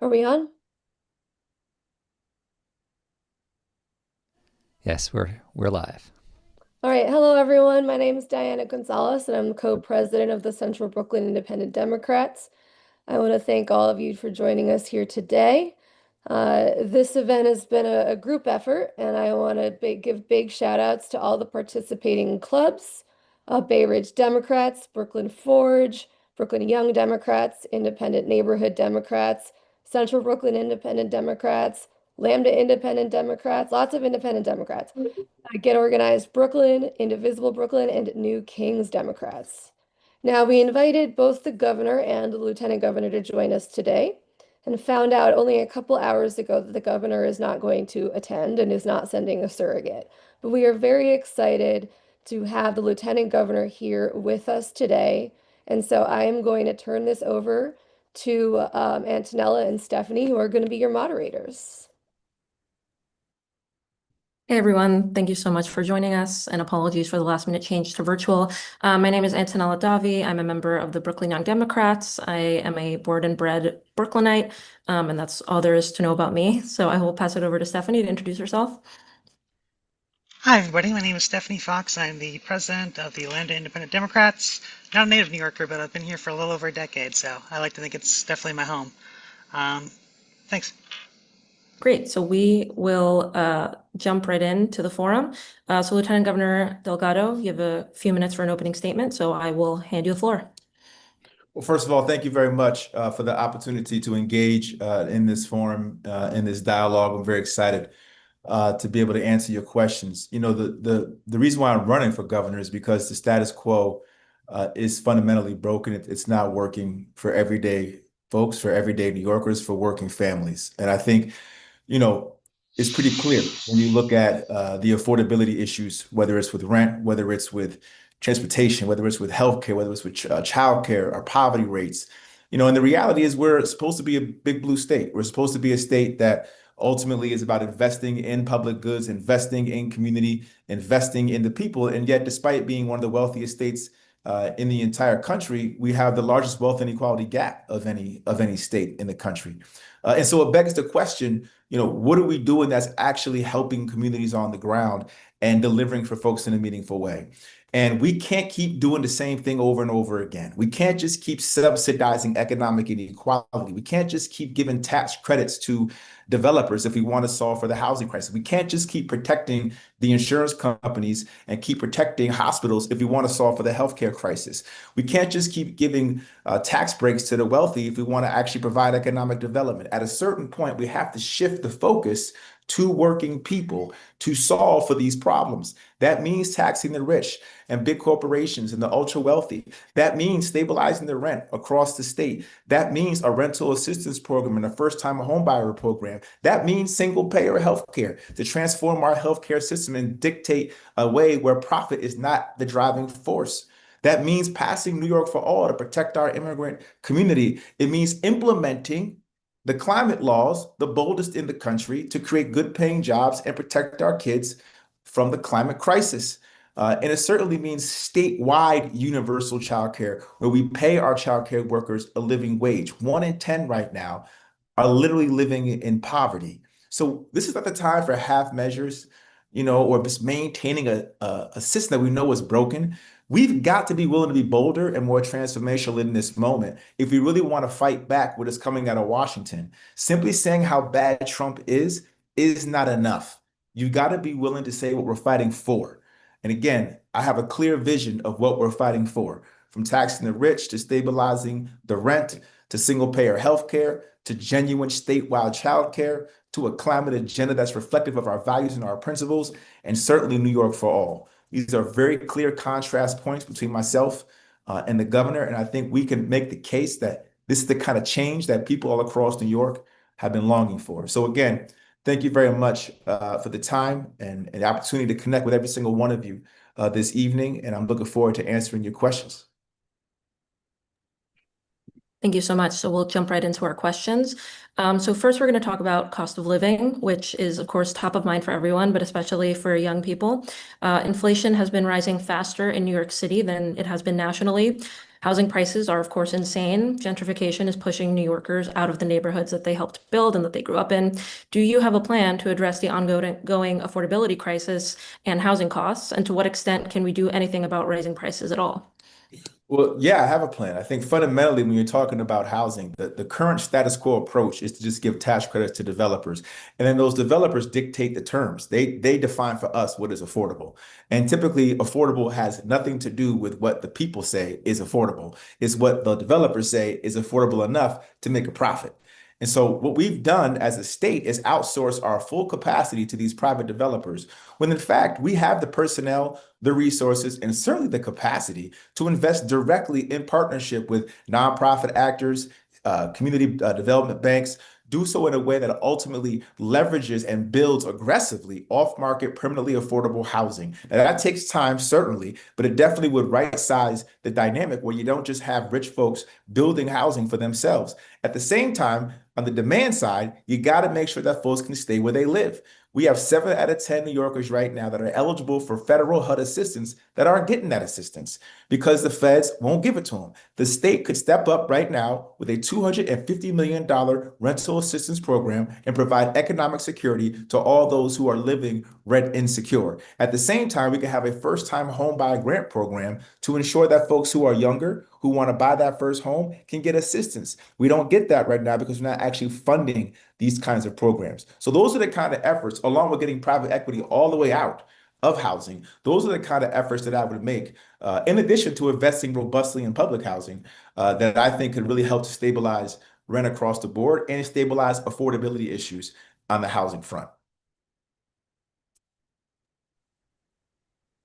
Are we on? Yes, we're live. All right. Hello, everyone. My name is Diana Gonzalez, and I'm co-president of the Central Brooklyn Independent Democrats. I want to thank all of you for joining us here today. This event has been a group effort, and I want to give big shout outs to all the participating clubs, Bay Ridge Democrats, Brooklyn Forge, Brooklyn Young Democrats, Independent Neighborhood Democrats, Central Brooklyn Independent Democrats, Lambda Independent Democrats, lots of independent Democrats. Get Organized Brooklyn, Indivisible Brooklyn, and New Kings Democrats. Now, we invited both the governor and the lieutenant governor to join us today and found out only a couple hours ago that the governor is not going to attend and is not sending a surrogate. But we are very excited to have the lieutenant governor here with us today. And so I am going to turn this over to Antonella and Stephanie, who are going to be your moderators. Hey everyone, thank you so much for joining us, and apologies for the last minute change to virtual. My name is Antonella Davi. I'm a member of the Brooklyn Young Democrats. I am a born and bred Brooklynite, and that's all there is to know about me. So I will pass it over to Stephanie to introduce herself. Hi, everybody. My name is Stephanie Fox. I'm the president of the Lambda Independent Democrats. Not a native New Yorker, but I've been here for a little over a decade, so I like to think it's definitely my home. Thanks. Great, so we will jump right into the forum. So Lieutenant Governor Delgado, you have a few minutes for an opening statement, so I will hand you the floor. Well, first of all, thank you very much for the opportunity to engage in this forum, in this dialogue. I'm very excited to be able to answer your questions. You know, the reason why I'm running for governor is because the status quo is fundamentally broken. It's not working for everyday folks, for everyday New Yorkers, for working families. And I think, you know, it's pretty clear when you look at the affordability issues, whether it's with rent, whether it's with transportation, whether it's with healthcare, whether it's with childcare or poverty rates. You know, and the reality is we're supposed to be a big blue state. We're supposed to be a state that ultimately is about investing in public goods, investing in community, investing in the people. And yet, despite being one of the wealthiest states in the entire country, we have the largest wealth inequality gap of any state in the country. And so it begs the question, you know, what are we doing that's actually helping communities on the ground and delivering for folks in a meaningful way? And we can't keep doing the same thing over and over again. We can't just keep subsidizing economic inequality. We can't just keep giving tax credits to developers if we want to solve for the housing crisis. We can't just keep protecting the insurance companies and keep protecting hospitals if we want to solve for the healthcare crisis. We can't just keep giving tax breaks to the wealthy if we want to actually provide economic development. At a certain point, we have to shift the focus to working people to solve for these problems. That means taxing the rich and big corporations and the ultra wealthy. That means stabilizing the rent across the state. That means a rental assistance program and a first-time homebuyer program. That means single payer healthcare to transform our healthcare system and dictate a way where profit is not the driving force. That means passing New York for All to protect our immigrant community. It means implementing the climate laws, the boldest in the country, to create good paying jobs and protect our kids from the climate crisis. And it certainly means statewide universal childcare, where we pay our childcare workers a living wage. 1 in 10 right now are literally living in poverty. So this is not the time for half measures, you know, or just maintaining a system that we know is broken. We've got to be willing to be bolder and more transformational in this moment if we really want to fight back what is coming out of Washington. Simply saying how bad Trump is not enough. You got to be willing to say what we're fighting for. And again, I have a clear vision of what we're fighting for, from taxing the rich to stabilizing the rent to single payer healthcare to genuine statewide childcare to a climate agenda that's reflective of our values and our principles, and certainly New York for all. These are very clear contrast points between myself and the governor. And I think we can make the case that this is the kind of change that people all across New York have been longing for. So again, thank you very much for the time and the opportunity to connect with every single one of you this evening. And I'm looking forward to answering your questions. Thank you so much. So we'll jump right into our questions. So first, we're going to talk about cost of living, which is, of course, top of mind for everyone, but especially for young people. Inflation has been rising faster in New York City than it has been nationally. Housing prices are, of course, insane. Gentrification is pushing New Yorkers out of the neighborhoods that they helped build and that they grew up in. Do you have a plan to address the ongoing affordability crisis and housing costs? And to what extent can we do anything about raising prices at all? Well, yeah, I have a plan. I think fundamentally, when you're talking about housing, the current status quo approach is to just give tax credits to developers. And then those developers dictate the terms. They define for us what is affordable. And typically, affordable has nothing to do with what the people say is affordable. It's what the developers say is affordable enough to make a profit. And so what we've done as a state is outsource our full capacity to these private developers, when in fact we have the personnel, the resources, and certainly the capacity to invest directly in partnership with nonprofit actors, community development banks, do so in a way that ultimately leverages and builds aggressively off-market, permanently affordable housing. Now, that takes time, certainly, but it definitely would right-size the dynamic where you don't just have rich folks building housing for themselves. At the same time, on the demand side, you got to make sure that folks can stay where they live. We have 7 out of 10 New Yorkers right now that are eligible for federal HUD assistance that aren't getting that assistance because the feds won't give it to them. The state could step up right now with a $250 million rental assistance program and provide economic security to all those who are living rent insecure. At the same time, we could have a first-time home buy grant program to ensure that folks who are younger, who want to buy that first home, can get assistance. We don't get that right now because we're not actually funding these kinds of programs. So those are the kind of efforts, along with getting private equity all the way out of housing. Those are the kind of efforts that I would make, in addition to investing robustly in public housing, that I think could really help to stabilize rent across the board and stabilize affordability issues on the housing front.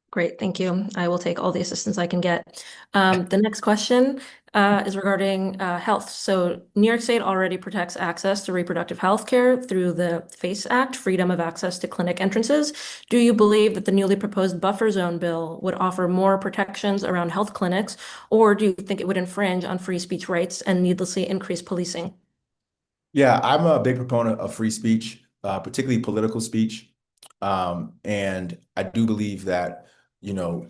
Great, thank you. I will take all the assistance I can get. The next question is regarding health. So New York State already protects access to reproductive health care through the FACE Act, Freedom of Access to Clinic Entrances. Do you believe that the newly proposed buffer zone bill would offer more protections around health clinics, or do you think it would infringe on free speech rights and needlessly increase policing? Yeah, I'm a big proponent of free speech, particularly political speech. And I do believe that,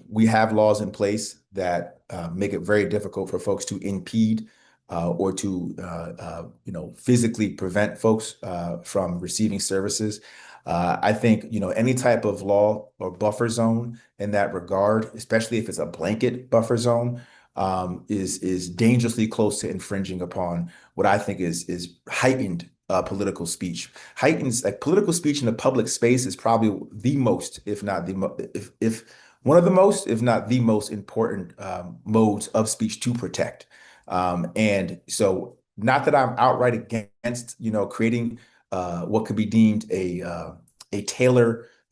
we have laws in place that make it very difficult for folks to impede or to, physically prevent folks from receiving services. I think, any type of law or buffer zone in that regard, especially if it's a blanket buffer zone, is dangerously close to infringing upon what I think is heightened political speech. Heightens like political speech in the public space is probably the most, if not the if one of the most, if not the most important modes of speech to protect. And so, not that I'm outright against, creating what could be deemed a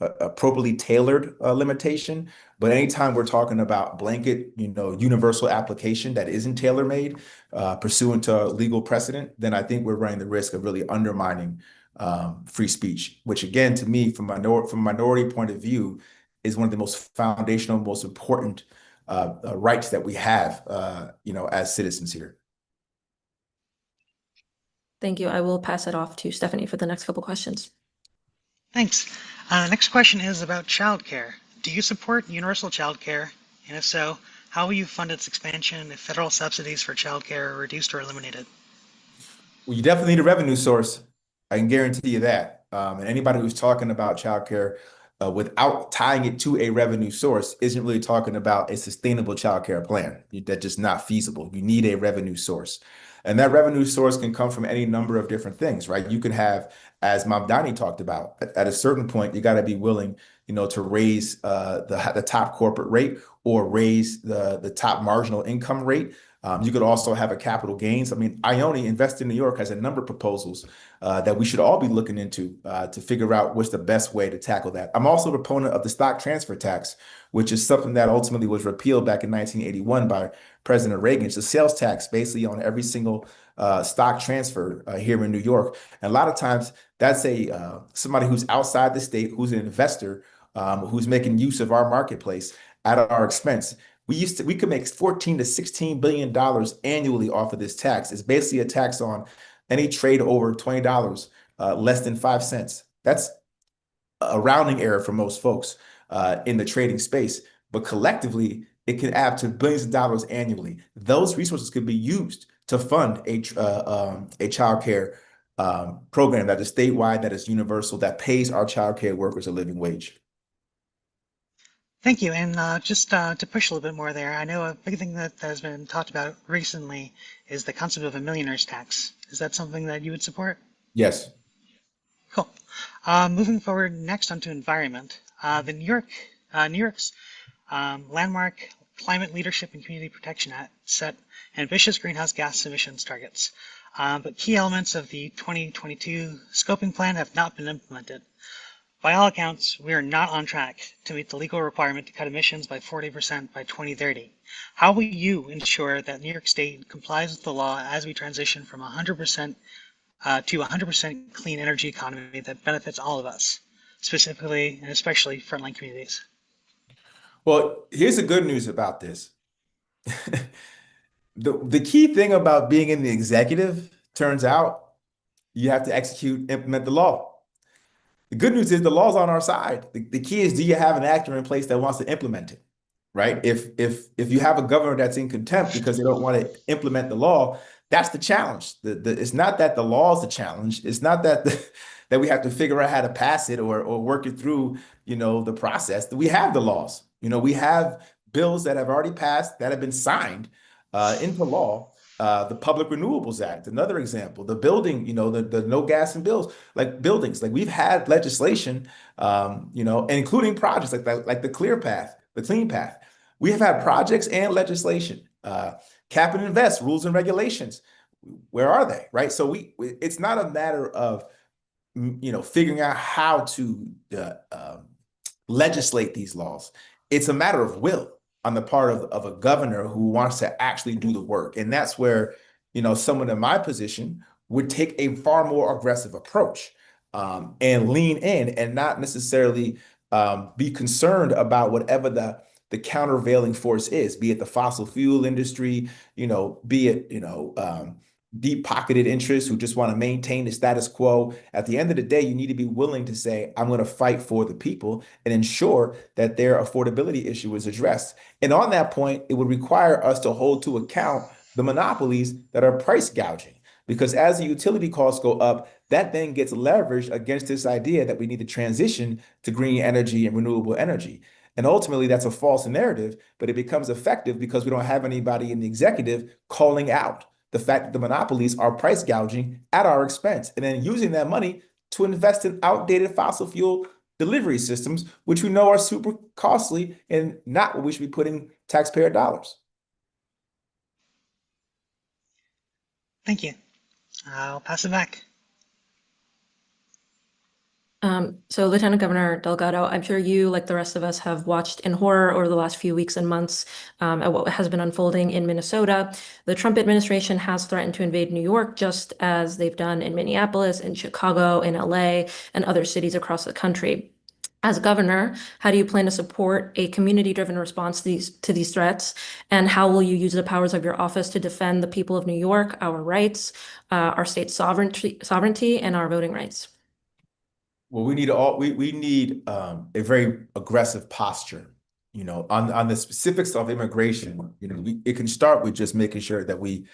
appropriately tailored limitation. But anytime we're talking about blanket, universal application that isn't tailor-made, pursuant to legal precedent, then I think we're running the risk of really undermining free speech, which again, to me, from a minority point of view, is one of the most foundational, most important rights that we have, as citizens here. Thank you. I will pass it off to Stephanie for the next couple questions. Thanks. The next question is about childcare. Do you support universal childcare? And if so, how will you fund its expansion if federal subsidies for childcare are reduced or eliminated? Well, you definitely need a revenue source. I can guarantee you that. And anybody who's talking about childcare without tying it to a revenue source isn't really talking about a sustainable childcare plan. That's just not feasible. You need a revenue source. And that revenue source can come from any number of different things, right? You can have, as Mamdani talked about, at a certain point, you got to be willing, to raise the top corporate rate or raise the top marginal income rate. You could also have a capital gains. I mean, Ione, Invest in New York, has a number of proposals that we should all be looking into to figure out what's the best way to tackle that. I'm also a proponent of the stock transfer tax, which is something that ultimately was repealed back in 1981 by President Reagan. It's a sales tax basically on every single stock transfer here in New York. And a lot of times that's somebody who's outside the state, who's an investor, who's making use of our marketplace at our expense. We could make $14 to $16 billion annually off of this tax. It's basically a tax on any trade over $20, less than 5 cents. That's a rounding error for most folks in the trading space. But collectively, it can add to billions of dollars annually. Those resources could be used to fund a child care program that is statewide, that is universal, that pays our child care workers a living wage. Thank you. And just to push a little bit more there, I know a big thing that has been talked about recently is the concept of a millionaire's tax. Is that something that you would support? Yes. Cool. Moving forward, next onto environment. The New York's landmark Climate Leadership and Community Protection Act set ambitious greenhouse gas emissions targets, but key elements of the 2022 scoping plan have not been implemented. By all accounts, we are not on track to meet the legal requirement to cut emissions by 40% by 2030. How will you ensure that New York State complies with the law as we transition from 100% to 100% clean energy economy that benefits all of us, specifically and especially frontline communities? Well, here's the good news about this. The key thing about being in the executive, turns out, you have to execute, implement the law. The good news is the law's on our side. The key is, do you have an actor in place that wants to implement it, right? If you have a governor that's in contempt because they don't want to implement the law, that's the challenge. It's not that the law is the challenge. It's not that that we have to figure out how to pass it or work it through, the process. We have the laws. We have bills that have already passed, that have been signed into law. The Public Renewables Act, another example. The building, the no gas and bills, like buildings. Like we've had legislation, including projects like that, like the Clear Path, the Clean Path. We have had projects and legislation. Cap and invest rules and regulations. Where are they? Right. So it's not a matter of figuring out how to legislate these laws. It's a matter of will on the part of a governor who wants to actually do the work. And that's where, someone in my position would take a far more aggressive approach and lean in and not necessarily be concerned about whatever the countervailing force is, be it the fossil fuel industry, be it, deep-pocketed interests who just want to maintain the status quo. At the end of the day, you need to be willing to say, I'm going to fight for the people and ensure that their affordability issue is addressed. And on that point, it would require us to hold to account the monopolies that are price gouging. Because as the utility costs go up, that then gets leveraged against this idea that we need to transition to green energy and renewable energy. And ultimately, that's a false narrative, but it becomes effective because we don't have anybody in the executive calling out the fact that the monopolies are price gouging at our expense and then using that money to invest in outdated fossil fuel delivery systems, which we know are super costly and not what we should be putting taxpayer dollars. Thank you. I'll pass it back. So Lieutenant Governor Delgado, I'm sure you, like the rest of us, have watched in horror over the last few weeks and months at what has been unfolding in Minnesota. The Trump administration has threatened to invade New York, just as they've done in Minneapolis, in Chicago, in LA, and other cities across the country. As governor, how do you plan to support a community-driven response to these threats? And how will you use the powers of your office to defend the people of New York, our rights, our state's sovereignty, and our voting rights? Well, we need a very aggressive posture, on the specifics of immigration. It can start with just making sure that we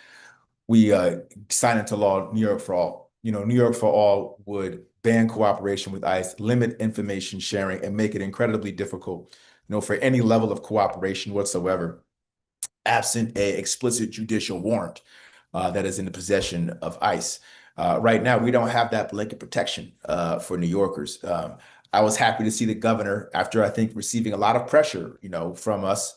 sign into law New York for All. New York for All would ban cooperation with ICE, limit information sharing, and make it incredibly difficult, for any level of cooperation whatsoever, absent a explicit judicial warrant that is in the possession of ICE. Right now, we don't have that blanket protection for New Yorkers. I was happy to see the governor, after I think receiving a lot of pressure, from us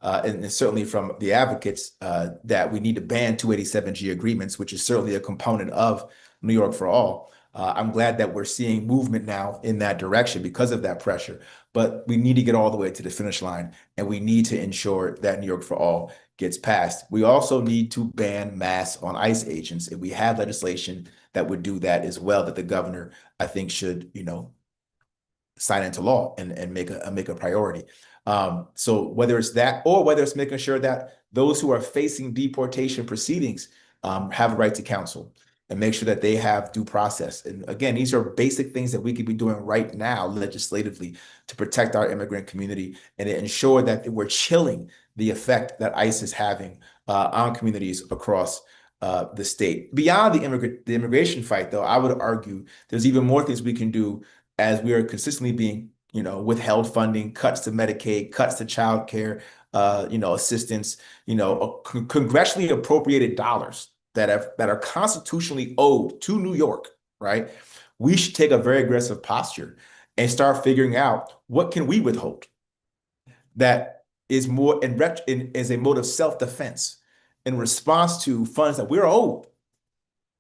and certainly from the advocates, that we need to ban 287G agreements, which is certainly a component of New York for All. I'm glad that we're seeing movement now in that direction because of that pressure. But we need to get all the way to the finish line, and we need to ensure that New York for All gets passed. We also need to ban masks on ICE agents, and we have legislation that would do that as well, that the governor, I think, should, sign into law and make a priority. So whether it's that or whether it's making sure that those who are facing deportation proceedings have a right to counsel. and make sure that they have due process. And again, these are basic things that we could be doing right now legislatively to protect our immigrant community and to ensure that we're chilling the effect that ICE is having on communities across the state. Beyond the immigration fight, though, I would argue there's even more things we can do as we are consistently being, withheld funding, cuts to Medicaid, cuts to child care, assistance, congressionally appropriated dollars that are constitutionally owed to New York, right? We should take a very aggressive posture and start figuring out what can we withhold that is more as a mode of self-defense in response to funds that we're owed.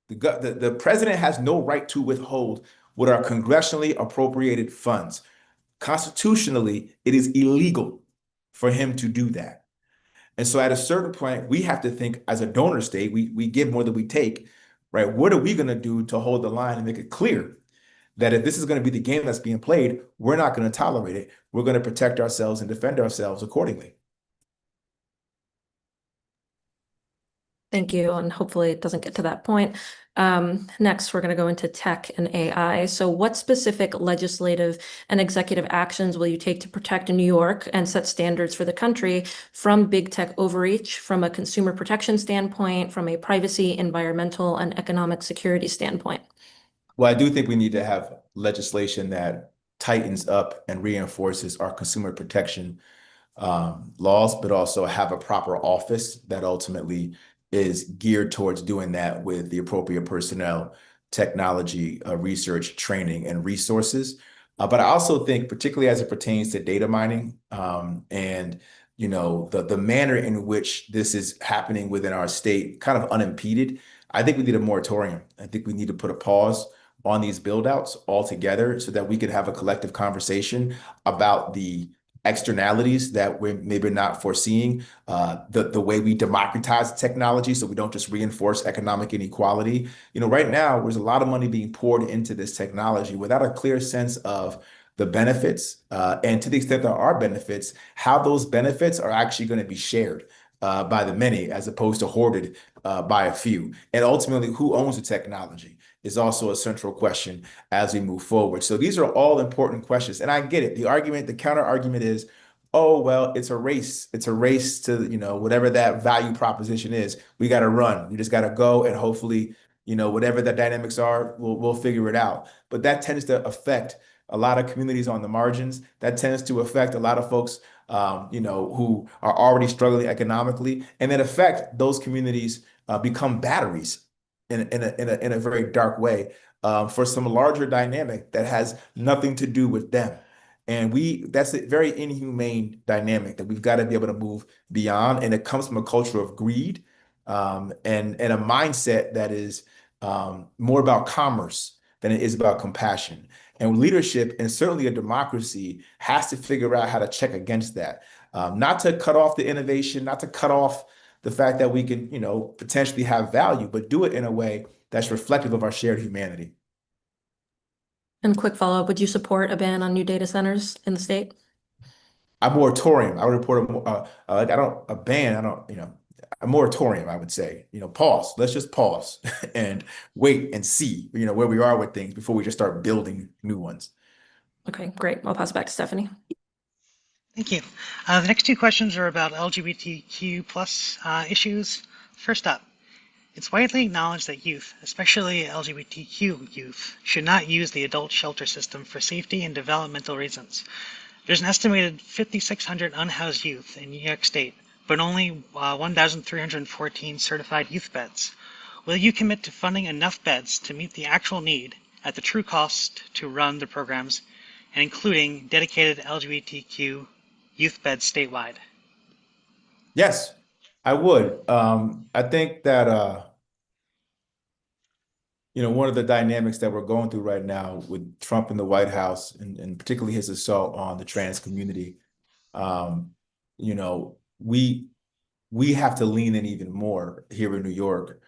The president has no right to withhold what are congressionally appropriated funds. Constitutionally, it is illegal for him to do that. And so at a certain point, we have to think as a donor state, we give more than we take, right? What are we going to do to hold the line and make it clear that if this is going to be the game that's being played, we're not going to tolerate it. We're going to protect ourselves and defend ourselves accordingly. Thank you, and hopefully it doesn't get to that point. Next, we're going to go into tech and AI. So what specific legislative and executive actions will you take to protect New York and set standards for the country from big tech overreach, from a consumer protection standpoint, from a privacy, environmental, and economic security standpoint? Well, I do think we need to have legislation that tightens up and reinforces our consumer protection laws, but also have a proper office that ultimately is geared towards doing that with the appropriate personnel, technology, research, training, and resources. But I also think, particularly as it pertains to data mining, and the manner in which this is happening within our state, kind of unimpeded, I think we need a moratorium. I think we need to put a pause on these build outs altogether so that we could have a collective conversation about the externalities that we're maybe not foreseeing, the way we democratize technology so we don't just reinforce economic inequality. Right now, there's a lot of money being poured into this technology without a clear sense of the benefits, and to the extent there are benefits, how those benefits are actually going to be shared by the many as opposed to hoarded by a few. And ultimately, who owns the technology is also a central question as we move forward. So these are all important questions. And I get it. The counter argument is, oh, well, it's a race. It's a race to, whatever that value proposition is. We got to run. We just got to go and hopefully, whatever the dynamics are, we'll figure it out. But that tends to affect a lot of communities on the margins. That tends to affect a lot of folks, who are already struggling economically, and then affect those communities become batteries in a very dark way for some larger dynamic that has nothing to do with them. And that's a very inhumane dynamic that we've got to be able to move beyond. And it comes from a culture of greed, and a mindset that is more about commerce than it is about compassion. And leadership, and certainly a democracy, has to figure out how to check against that. Not to cut off the innovation, not to cut off the fact that we can, potentially have value, but do it in a way that's reflective of our shared humanity. And quick follow-up, would you support a ban on new data centers in the state? A moratorium. I would report a ban. A moratorium, I would say, pause. Let's just pause and wait and see, where we are with things before we just start building new ones. Okay, great. I'll pass it back to Stephanie. Thank you. The next two questions are about LGBTQ plus issues. First up, it's widely acknowledged that youth, especially LGBTQ youth, should not use the adult shelter system for safety and developmental reasons. There's an estimated 5,600 unhoused youth in New York State, but only 1,314 certified youth beds. Will you commit to funding enough beds to meet the actual need at the true cost to run the programs, and including dedicated LGBTQ youth beds statewide? Yes, I would. I think that one of the dynamics that we're going through right now with Trump in the White House, and particularly his assault on the trans community, um, you know, we we have to lean in even more here in New York,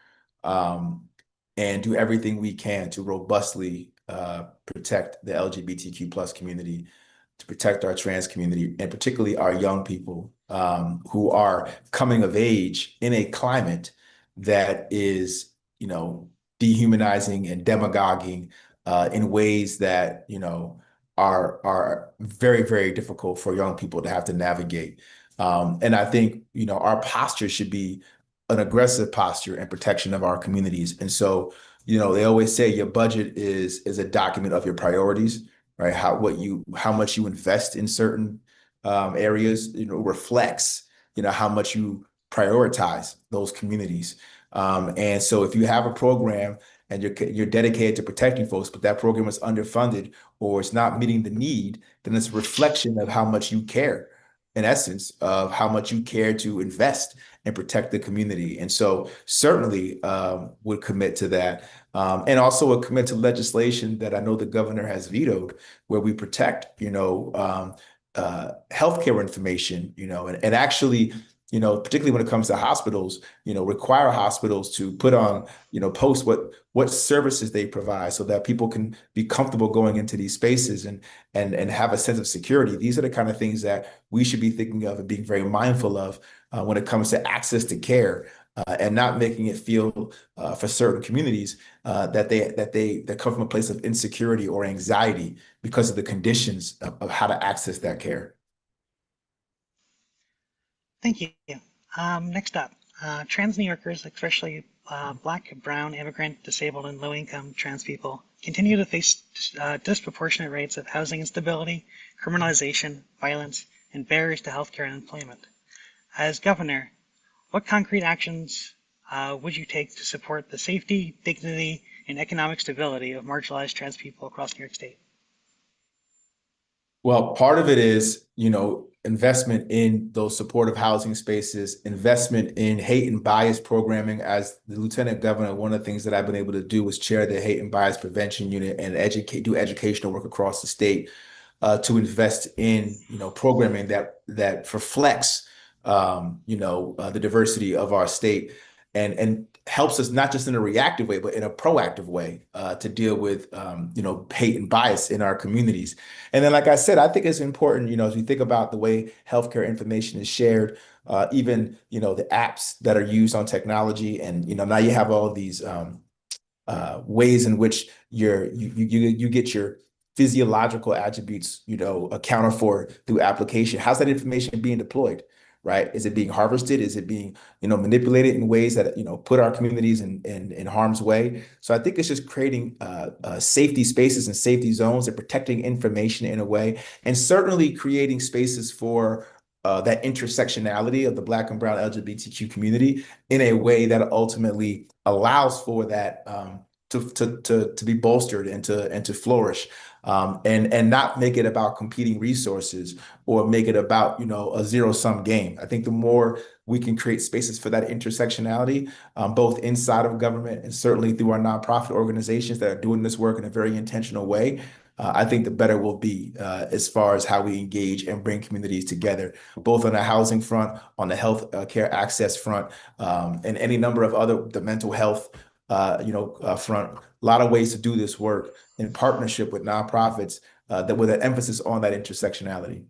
um, and do everything we can to robustly protect the LGBTQ plus community, to protect our trans community, and particularly our young people who are coming of age in a climate that is, dehumanizing and demagoguing in ways that, are very, very difficult for young people to have to navigate. And I think, our posture should be an aggressive posture and protection of our communities. And so, they always say your budget is a document of your priorities, right? How much you invest in certain areas, reflects, how much you prioritize those communities. And so if you have a program and you're dedicated to protecting folks, but that program is underfunded or it's not meeting the need, then it's a reflection of how much you care, in essence, of how much you care to invest and protect the community. And so certainly would commit to that. And also would commit to legislation that I know the governor has vetoed, where we protect, healthcare information, and actually, particularly when it comes to hospitals, require hospitals to put on, post what services they provide so that people can be comfortable going into these spaces and have a sense of security. These are the kind of things that we should be thinking of and being very mindful of when it comes to access to care. And not making it feel for certain communities that come from a place of insecurity or anxiety because of the conditions of how to access that care. Thank you. Next up, trans New Yorkers, especially Black, brown, immigrant, disabled, and low-income trans people, continue to face disproportionate rates of housing instability, criminalization, violence, and barriers to healthcare and employment. As governor, what concrete actions would you take to support the safety, dignity, and economic stability of marginalized trans people across New York State? Well, part of it is, investment in those supportive housing spaces, investment in hate and bias programming. As the lieutenant governor, one of the things that I've been able to do is chair the hate and bias prevention unit and do educational work across the state to invest in, programming that reflects, the diversity of our state and helps us not just in a reactive way, but in a proactive way to deal with, hate and bias in our communities. And then, like I said, I think it's important, as we think about the way healthcare information is shared, even, the apps that are used on technology, and, now you have all these ways in which you get your physiological attributes, accounted for through application. How's that information being deployed, right? Is it being harvested? Is it being, manipulated in ways that, put our communities in harm's way? So I think it's just creating safety spaces and safety zones and protecting information in a way, and certainly creating spaces for that intersectionality of the Black and brown LGBTQ community in a way that ultimately allows for that to be bolstered and to flourish, and not make it about competing resources or make it about, a zero-sum game. I think the more we can create spaces for that intersectionality, both inside of government and certainly through our nonprofit organizations that are doing this work in a very intentional way, I think the better we'll be as far as how we engage and bring communities together, both on the housing front, on the health care access front, and any number of other, the mental health front. A lot of ways to do this work in partnership with nonprofits that with an emphasis on that intersectionality.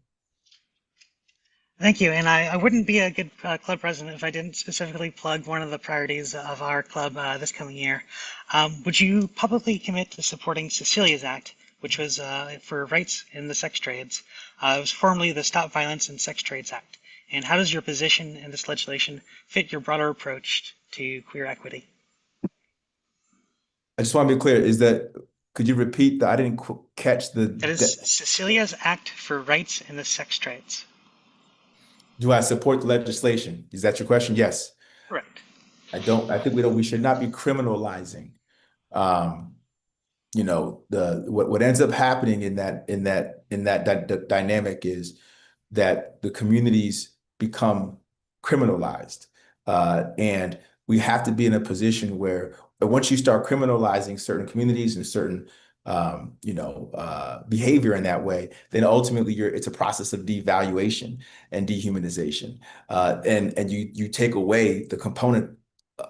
Thank you. And I wouldn't be a good club president if I didn't specifically plug one of the priorities of our club this coming year. Would you publicly commit to supporting Cecilia's Act, which was for rights in the sex trades? It was formerly the Stop Violence in Sex Trades Act. And how does your position in this legislation fit your broader approach to queer equity? I just want to be clear, could you repeat I didn't catch That is Cecilia's Act for Rights in the Sex Trades. do I support the legislation? Is that your question? Yes. Correct. I think we should not be criminalizing, what ends up happening in that dynamic is that the communities become criminalized. And we have to be in a position where once you start criminalizing certain communities and certain behavior in that way, then ultimately it's a process of devaluation and dehumanization. And you take away the component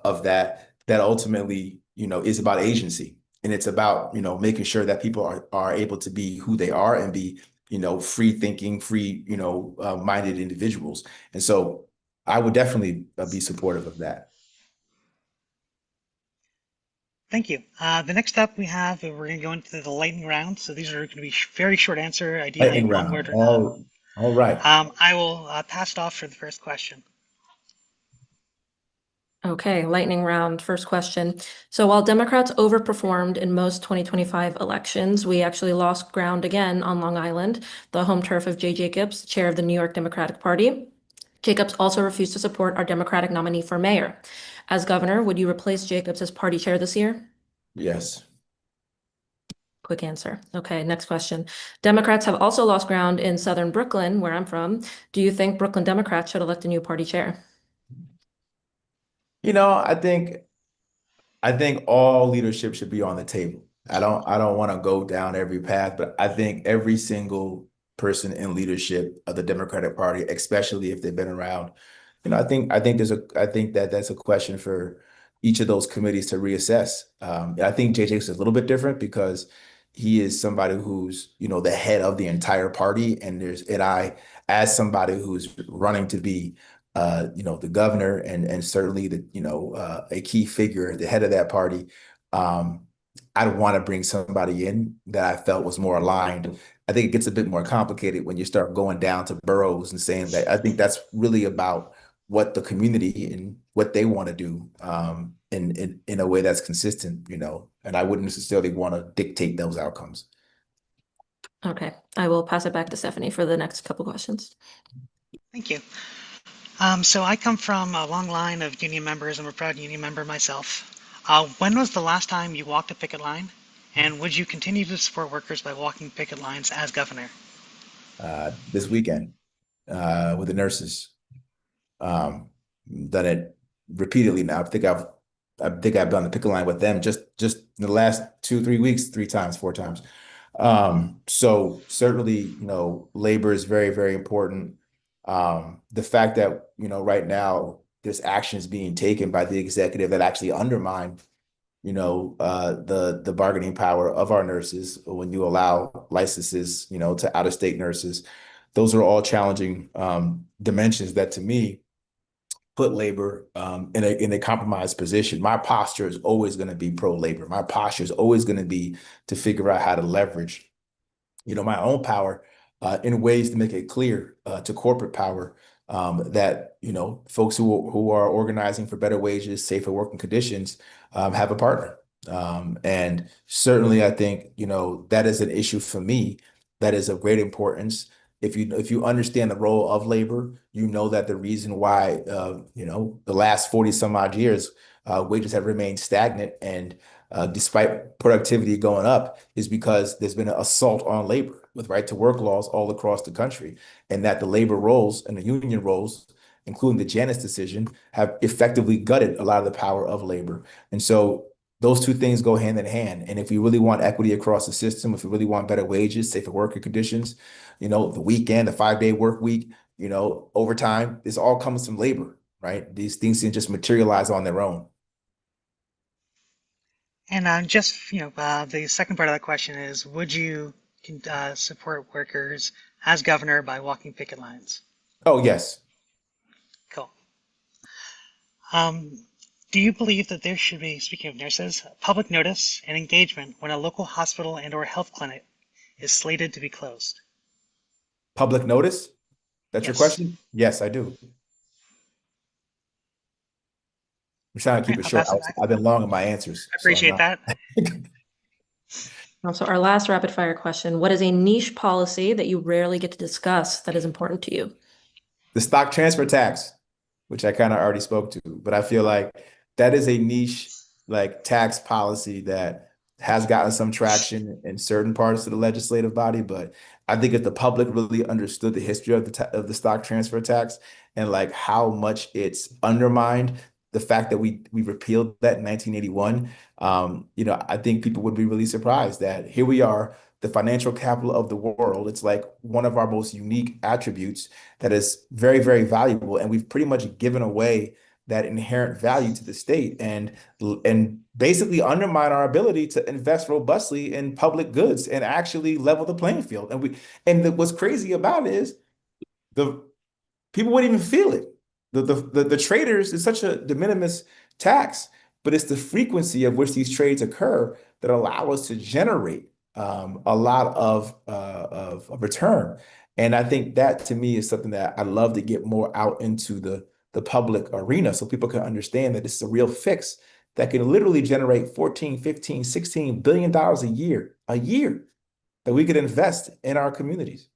of that ultimately, is about agency. And it's about, making sure that people are able to be who they are and be, free thinking, free, minded individuals. And so I would definitely be supportive of that. Thank you. The next up we have, we're going to go into the lightning round. So these are going to be very short answer, ideally Lightning one round. word or none. All right. I will pass it off for the first question. Okay, lightning round, first question. So while Democrats overperformed in most 2025 elections, we actually lost ground again on Long Island, the home turf of Jay Jacobs, chair of the New York Democratic Party. Jacobs also refused to support our Democratic nominee for mayor. As governor, would you replace Jacobs as party chair this year? Yes. Quick answer. Okay, next question. Democrats have also lost ground in southern Brooklyn, where I'm from. Do you think Brooklyn Democrats should elect a new party chair? You know, I think all leadership should be on the table. I don't want to go down every path, but I think every single person in leadership of the Democratic Party, especially if they've been around, I think that that's a question for each of those committees to reassess. I think JJ is a little bit different because he is somebody who's, you know, the head of the entire party, and I, as somebody who's running to be you know, the governor and certainly the, you know, a key figure at the head of that party. Um, I'd want to bring somebody in that I felt was more aligned. I think it gets a bit more complicated when you start going down to boroughs and saying that. I think that's really about what the community and what they want to do in a way that's consistent, you know, and I wouldn't necessarily want to dictate those outcomes. Okay, I will pass it back to Stephanie for the next couple questions. Thank you. So I come from a long line of union members. I'm a proud union member myself. When was the last time you walked a picket line? And would you continue to support workers by walking picket lines as governor? This weekend with the nurses. Done it repeatedly now. I think I've done the picket line with them just in the last 2, 3 weeks, 3 times, 4 times. So certainly, you know, labor is very, very important. The fact that, you know, right now there's actions being taken by the executive that actually undermine, you know, the bargaining power of our nurses when you allow licenses, you know, to out-of-state nurses. Those are all challenging dimensions that to me put labor in a compromised position. My posture is always going to be pro-labor. My posture is always going to be to figure out how to leverage, you know, my own power in ways to make it clear to corporate power that, you know, folks who are organizing for better wages, safer working conditions have a partner. And certainly, I think, you know, that is an issue for me that is of great importance. If you understand the role of labor, you know that the reason why you know, the last 40 some odd years wages have remained stagnant and despite productivity going up is because there's been an assault on labor with right to work laws all across the country, and that the labor roles and the union roles, including the Janus decision, have effectively gutted a lot of the power of labor. And so those two things go hand in hand. And if we really want equity across the system, if we really want better wages, safer working conditions, you know, the weekend, the 5-day work week, you know, overtime, this all comes from labor, right? These things can just materialize on their own. And just, you know, the second part of that question is, would you support workers as governor by walking picket lines? Oh, yes. Cool. Um, do you believe that there should be, speaking of nurses, public notice and engagement when a local hospital and/or health clinic is slated to be closed? Public notice? That's your Yes. question? Yes, I do. I'm trying to All keep right, it I'll short. pass it back. I've been long in my answers, I so I'm appreciate not. that. Also, our last rapid fire question. What is a niche policy that you rarely get to discuss that is important to you? The stock transfer tax, which I kind of already spoke to, but I feel like that is a niche like tax policy that has gotten some traction in certain parts of the legislative body. But I think if the public really understood the history of the stock transfer tax and like how much it's undermined, the fact that we repealed that in 1981, you know, I think people would be really surprised that here we are, the financial capital of the world. It's like one of our most unique attributes that is very, very valuable. And we've pretty much given away that inherent value to the state and basically undermine our ability to invest robustly in public goods and actually level the playing field. What's crazy about it is the people wouldn't even feel it. The traders is such a de minimis tax. but it's the frequency of which these trades occur that allow us to generate a lot of return. And I think that to me is something that I'd love to get more out into the public arena so people can understand that it's a real fix that can literally generate 14, 15, 16 billion dollars a year that we could invest in our communities.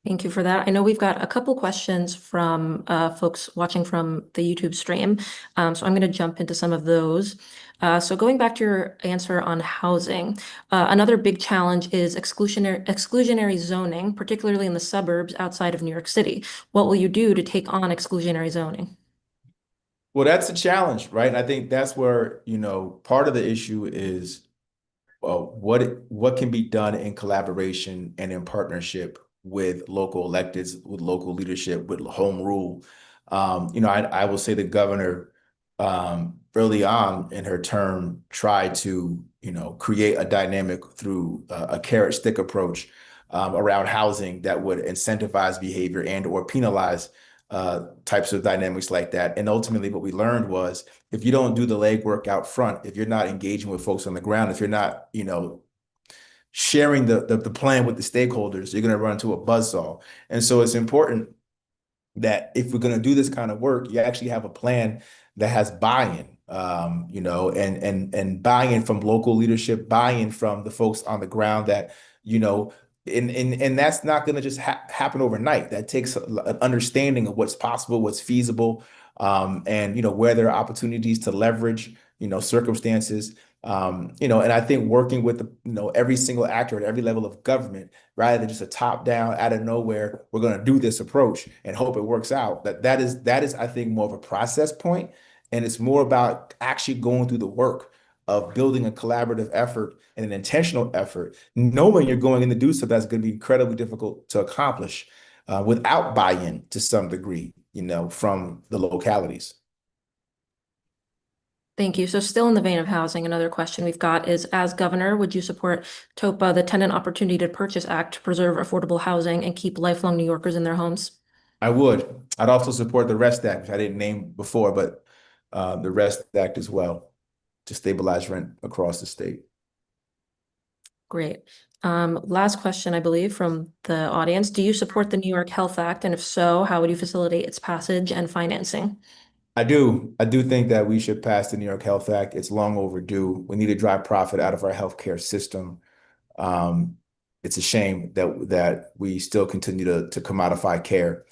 Thank you for that. I know we've got a couple questions from folks watching from the YouTube stream. So I'm going to jump into some of those. So going back to your answer on housing, another big challenge is exclusionary zoning, particularly in the suburbs outside of New York City. What will you do to take on exclusionary zoning? Well, that's a challenge, right? And I think that's where, part of the issue is what can be done in collaboration and in partnership with local electeds, with local leadership, with home rule. I will say the governor early on in her term tried to, create a dynamic through a carrot stick approach around housing that would incentivize behavior and or penalize types of dynamics like that. And ultimately, what we learned was if you don't do the legwork out front, if you're not engaging with folks on the ground, if you're not, sharing the plan with the stakeholders, you're going to run into a buzzsaw. And so it's important that if we're going to do this kind of work, you actually have a plan that has buy-in, and buy-in from local leadership, buy-in from the folks on the ground that, and that's not going to just happen overnight. That takes an understanding of what's possible, what's feasible, and where there are opportunities to leverage, circumstances. And I think working with every single actor at every level of government, rather than just a top down out of nowhere, we're going to do this approach and hope it works out. That is I think more of a process point, and it's more about actually going through the work of building a collaborative effort and an intentional effort, knowing you're going in to do something that's going to be incredibly difficult to accomplish without buy-in to some degree, from the localities. Thank you. So still in the vein of housing, another question we've got is, as governor, would you support TOPA, the Tenant Opportunity to Purchase Act, to preserve affordable housing and keep lifelong New Yorkers in their homes? I would. I'd also support the REST Act, which I didn't name before, but the REST Act as well to stabilize rent across the state. Great. Last question, I believe, from the audience. Do you support the New York Health Act? And if so, how would you facilitate its passage and financing? I do. I do think that we should pass the New York Health Act. It's long overdue. We need to drive profit out of our healthcare system. Um, it's a shame that we still continue to commodify care.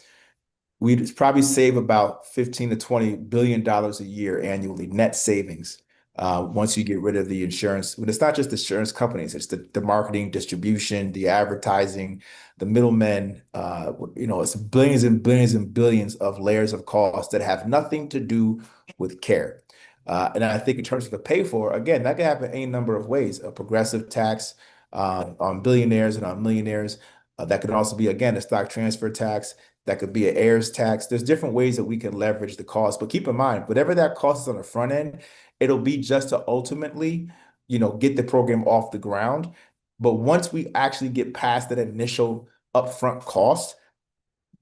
We'd probably save about 15 to 20 billion dollars a year annually, net savings, once you get rid of the insurance. But it's not just the insurance companies, it's the marketing, distribution, the advertising, the middlemen. It's billions and billions and billions of layers of costs that have nothing to do with care. And I think in terms of the pay for, again, that can happen any number of ways. A progressive tax on billionaires and on millionaires. That could also be, again, a stock transfer tax. That could be an heirs tax. There's different ways that we can leverage the cost. But keep in mind, whatever that cost is on the front end, it'll be just to ultimately, get the program off the ground. But once we actually get past that initial upfront cost,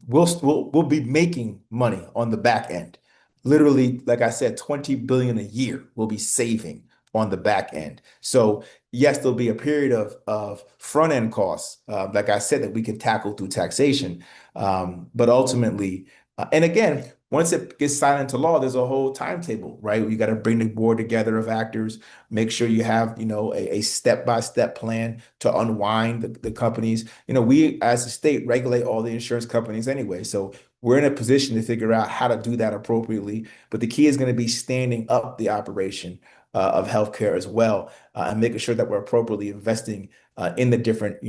we'll be making money on the back end. Literally, like I said, 20 billion a year we'll be saving on the back end. So yes, there'll be a period of front end costs, like I said, that we can tackle through taxation. But ultimately, and again, once it gets signed into law, there's a whole timetable, right? You got to bring the board together of actors, make sure you have, a step-by-step plan to unwind the companies. We as a state regulate all the insurance companies anyway. So we're in a position to figure out how to do that appropriately. But the key is going to be standing up the operation of healthcare as well, and making sure that we're appropriately investing in the different,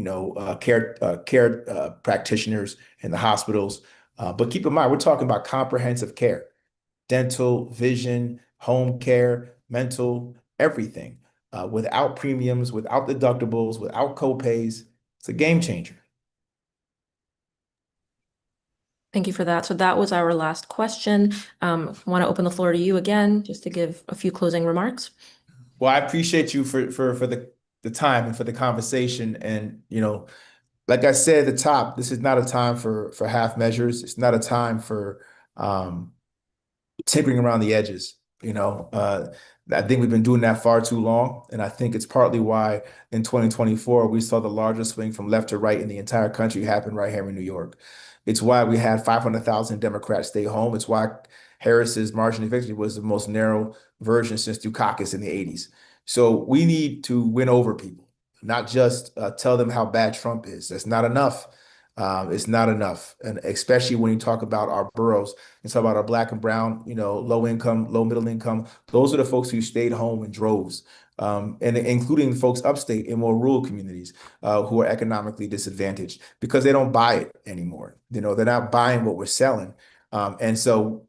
care practitioners in the hospitals. But keep in mind, we're talking about comprehensive care, dental, vision, home care, mental, everything, without premiums, without deductibles, without copays. It's a game changer. Thank you for that. So that was our last question. I want to open the floor to you again, just to give a few closing remarks. Well, I appreciate you for the time and for the conversation. And, like I said at the top, this is not a time for half measures. It's not a time for tinkering around the edges. I think we've been doing that far too long, and I think it's partly why in 2024 we saw the largest swing from left to right in the entire country happen right here in New York. It's why we had 500,000 Democrats stay home. It's why Harris's margin of victory was the most narrow version since Dukakis in the 80s. So we need to win over people, not just tell them how bad Trump is. That's not enough. It's not enough, and especially when you talk about our boroughs and talk about our Black and brown, low income, low middle income. Those are the folks who stayed home in droves, and including folks upstate in more rural communities who are economically disadvantaged because they don't buy it anymore. They're not buying what we're selling, and so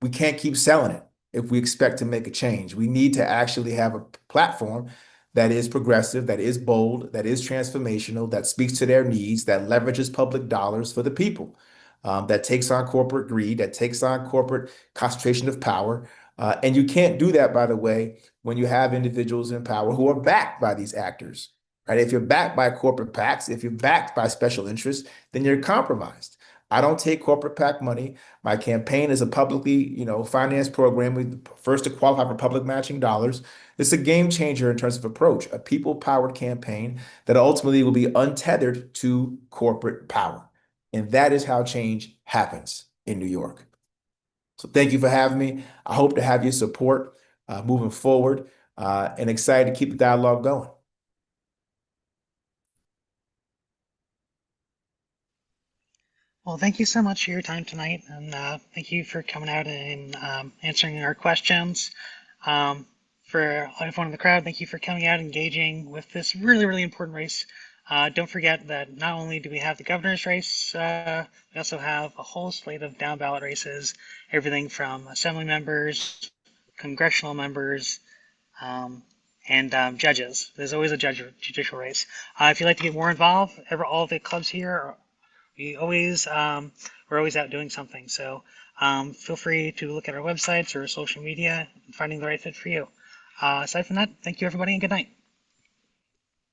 we can't keep selling it if we expect to make a change. We need to actually have a platform that is progressive, that is bold, that is transformational, that speaks to their needs, that leverages public dollars for the people, that takes on corporate greed, that takes on corporate concentration of power. And you can't do that, by the way, when you have individuals in power who are backed by these actors, right? If you're backed by corporate PACs, if you're backed by special interests, then you're compromised. I don't take corporate PAC money. My campaign is a publicly, financed program. We first to qualify for public matching dollars. It's a game changer in terms of approach, a people-powered campaign that ultimately will be untethered to corporate power. And that is how change happens in New York. So thank you for having me. I hope to have your support moving forward and excited to keep the dialogue going. Well, thank you so much for your time tonight, and thank you for coming out and answering our questions. For everyone in the crowd, thank you for coming out, engaging with this really, really important race. Don't forget that not only do we have the governor's race, we also have a whole slate of down ballot races, everything from assembly members, congressional members, and judges. There's always a judicial race. If you'd like to get more involved, all the clubs here we're always out doing something. So feel free to look at our websites or social media and finding the right fit for you. Aside from that, thank you everybody and good night.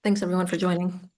Thanks everyone for joining.